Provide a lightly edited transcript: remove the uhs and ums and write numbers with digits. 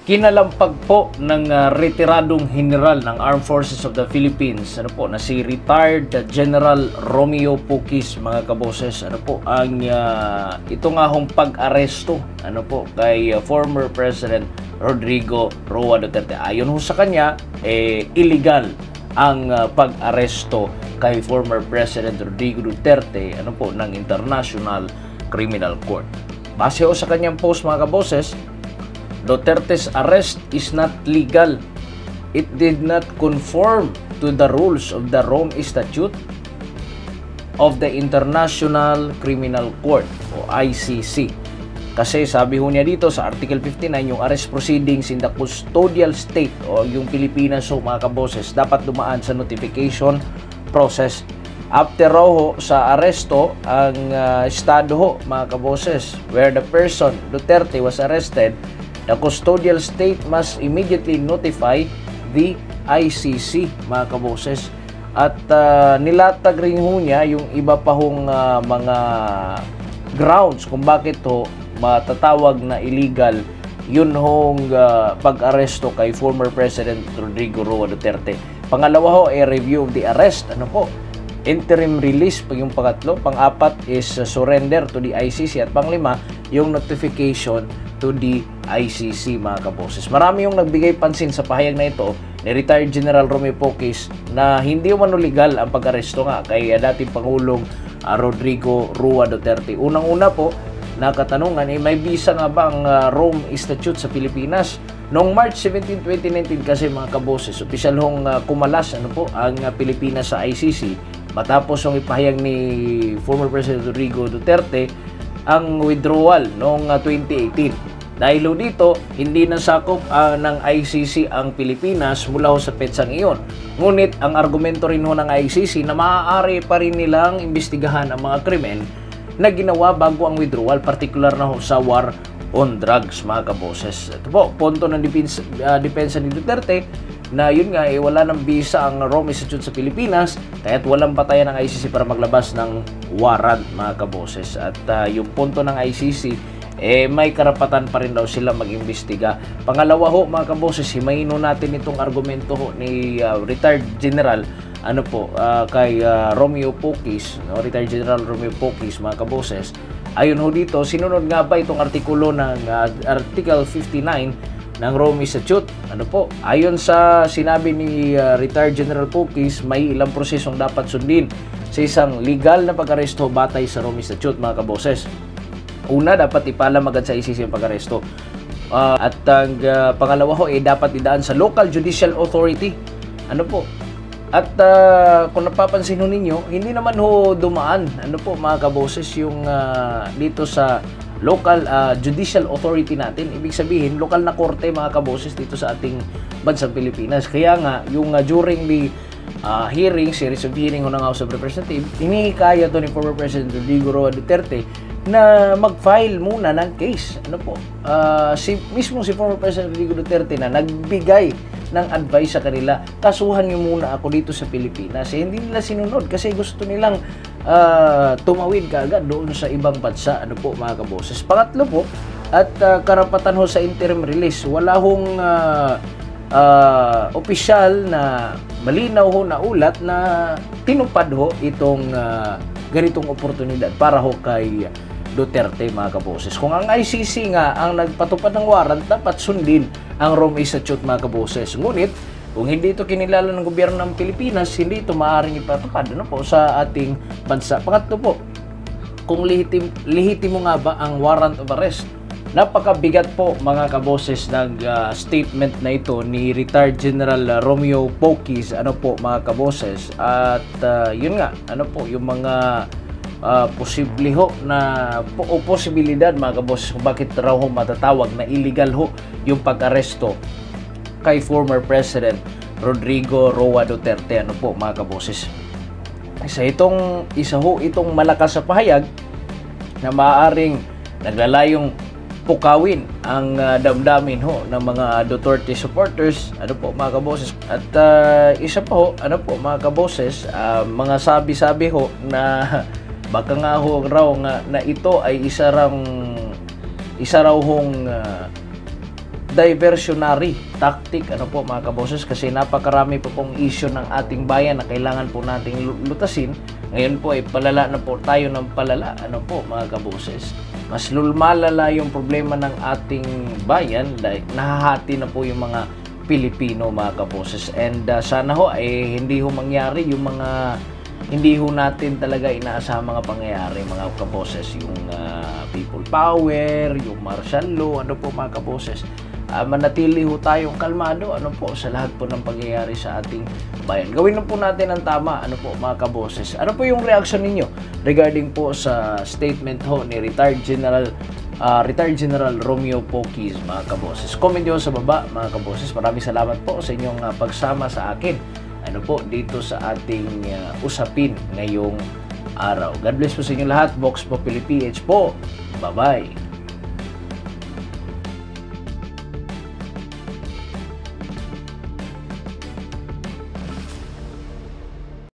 Kinalampag po ng retiradong general ng Armed Forces of the Philippines, na si retired General Romeo Poquis, mga kaboses, ang ito nga hong pag-aresto, kay former President Rodrigo Roa Duterte. Ayon ho sa kanya, illegal ang pag-aresto kay former President Rodrigo Duterte, ng International Criminal Court. Base ho sa kanyang post, mga kaboses, Duterte's arrest is not legal. It did not conform to the rules of the Rome Statute of the International Criminal Court o ICC. Kasi sabi ho niya dito sa Article 59, yung arrest proceedings in the custodial state o yung Pilipinas ho, mga kaboses, dapat dumaan sa notification process. After raw ho sa aresto, ang estado ho, mga kaboses, where the person Duterte was arrested, the custodial state must immediately notify the ICC, mga kaboses. At nilatag rin ho niya yung iba pa hong mga grounds kung bakit ho matatawag na illegal yun hong pag-aresto kay former President Rodrigo Roa Duterte. Pangalawa ho, a review of the arrest. Interim release pag yung pangatlo. Pang-apat is surrender to the ICC. At pang-lima, yung notification to the ICC, mga kaboses. Marami yung nagbigay pansin sa pahayag na ito ni retired General Romeo Poquis na hindi umano legal ang pag-aresto nga kay dating Pangulong Rodrigo Roa Duterte. Unang-una po, nakatanungan, may visa nga ba ang Rome Statute sa Pilipinas? Noong March 17, 2019 kasi, mga kaboses, opisyal hong kumalas ang Pilipinas sa ICC matapos yung ipahayag ni former President Rodrigo Duterte ang withdrawal noong 2018. Dahil dito, hindi nasakop ng ICC ang Pilipinas mula sa petsang iyon. Ngunit ang argumento rin ng ICC na maaari pa rin nilang imbestigahan ang mga krimen na ginawa bago ang withdrawal, particular na sa war on drugs, mga kaboses. Ito po, punto ng depensa ni Duterte na yun nga, wala ng visa ang Rome Statute sa Pilipinas, kaya't walang batayan ng ICC para maglabas ng warrant, mga kaboses. At yung punto ng ICC, may karapatan pa rin daw sila mag-imbestiga. Pangalawa ho, mga kaboses, himayin natin itong argumento ho ni retired General kay Romeo Poquis, retired General Romeo Poquis, mga kaboses. Ayon ho dito, sinunod nga ba itong artikulo ng Article 59 ng Rome Statute? Ayon sa sinabi ni retired General Poquis, may ilang prosesong dapat sundin sa isang legal na pag-aresto batay sa Rome Statute, mga kaboses. Una, dapat ipaalam agad sa ICC ang pag-aresto. At ang pangalawa ho, dapat idaan sa local judicial authority. At kung napapansin ho ninyo, hindi naman ho dumaan, mga kaboses, yung dito sa local judicial authority natin. Ibig sabihin, lokal na korte, mga kaboses, dito sa ating bansang Pilipinas. Kaya nga, yung during the hearing, series of hearing ng House of Representatives, inikaya to ni former President Rodrigo Roa Duterte na mag-file muna ng case. Mismo si former President Rodrigo Duterte na nagbigay ng advice sa kanila, kasuhan niyo muna ako dito sa Pilipinas. Hindi nila sinunod kasi gusto nilang tumawid kaagad doon sa ibang bansa, mga kaboses. Pangatlo po, at karapatan ho sa interim release. Wala hong opisyal na malinaw ho na ulat na tinupad ho itong ganitong oportunidad para ho kay Duterte, mga kaboses. Kung ang ICC nga ang nagpatupad ng warrant, dapat sundin ang Rome Statute, mga kaboses. Ngunit, kung hindi ito kinilala ng gobyerno ng Pilipinas, hindi ito maaaring ipatupad sa ating bansa. Pangatlo po, kung lehitimo nga ba ang warrant of arrest? Napakabigat po, mga kaboses, ng statement na ito ni retired General Romeo Poquis, mga kaboses. At yun nga, yung mga posible ho na o posibilidad, mga kaboses, kung bakit raw ho matatawag na illegal ho yung pag-aresto kay former President Rodrigo Roa Duterte, mga kaboses. Isa ho itong malakas sa pahayag na maaaring naglalayong pukawin ang damdamin ho ng mga Duterte supporters, mga kaboses. At isa pa ho, mga kaboses, mga sabi-sabi ho na baka nga ho raw nga na ito ay isa raw hong diversionary tactic, ano po mga kaboses, kasi napakarami po pong issue ng ating bayan na kailangan po nating lutasin. Ngayon po ay palala na po tayo ng palala, ano po mga kaboses. Mas lumalala yung problema ng ating bayan dahil nahahati na po yung mga Pilipino mga kaboses. And sana ho ay hindi ho mangyari yung mga hindi ho natin talaga inaasahang mga pangyayari mga kaboses, yung people power, yung martial law, ano po mga kaboses. Manatili ho tayong kalmado, ano po, sa lahat po ng pangyayari sa ating bayan. Gawin na po natin ang tama, ano po mga kaboses. Ano po yung reaction ninyo regarding po sa statement ho ni Retired General Romeo Poquis mga kaboses? Comment nyo sa baba mga kaboses. Maraming salamat po sa inyong pagsama sa akin, ano po, dito sa ating usapin ngayong araw. God bless po sa inyo lahat. Vox Populi PH po. Bye-bye.